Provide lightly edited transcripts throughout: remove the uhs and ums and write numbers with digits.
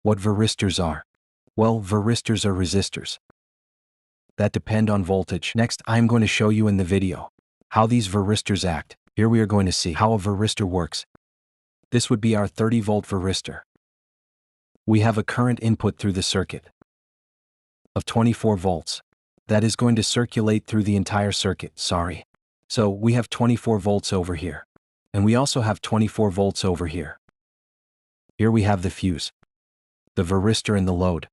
What varistors are? Well, varistors are resistors that depend on voltage. Next, I'm going to show you in the video how these varistors act. Here we are going to see how a varistor works. This would be our 30-volt varistor. We have a current input through the circuit of 24 volts. That is going to circulate through the entire circuit, So we have 24 volts over here. And we also have 24 volts over here. Here we have the fuse, the varistor and the load.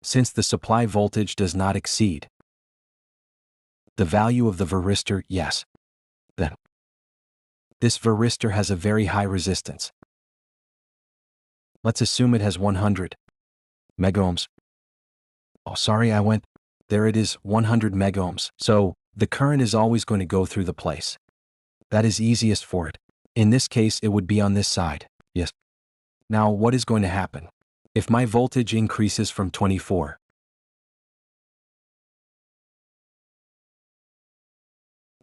Since the supply voltage does not exceed the value of the varistor, then this varistor has a very high resistance. Let's assume it has 100 megohms. There it is, 100 megohms. So the current is always going to go through the place that is easiest for it. In this case, it would be on this side. Now, what is going to happen? If my voltage increases from 24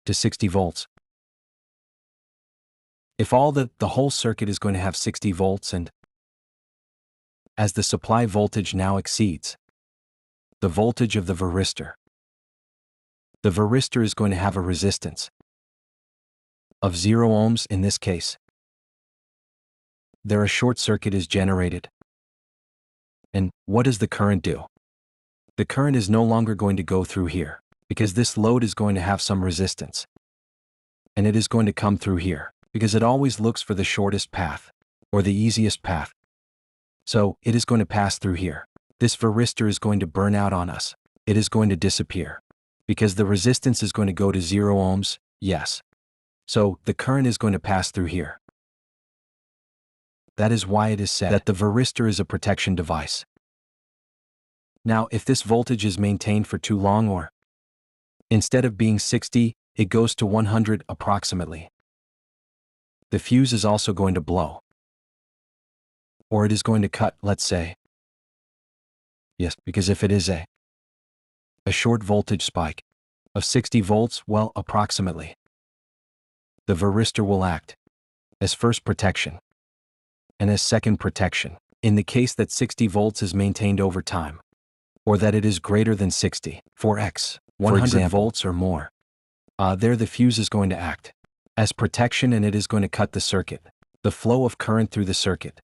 to 60 volts, if the whole circuit is going to have 60 volts, and as the supply voltage now exceeds the voltage of the varistor is going to have a resistance of 0 ohms in this case. There a short circuit is generated. And what does the current do? The current is no longer going to go through here, because this load is going to have some resistance. And it is going to come through here, because it always looks for the shortest path, or the easiest path. So it is going to pass through here. This varistor is going to burn out on us. It is going to disappear, because the resistance is going to go to 0 ohms, So the current is going to pass through here. That is why it is said that the varistor is a protection device. Now, if this voltage is maintained for too long, or instead of being 60, it goes to 100 approximately, the fuse is also going to blow. Or it is going to cut, let's say. Because if it is a short voltage spike of 60 volts, well, approximately, the varistor will act as first protection and as second protection in the case that 60 volts is maintained over time, or that it is greater than 60, for 100 volts or more. There the fuse is going to act as protection, and it is going to cut the circuit, the flow of current through the circuit.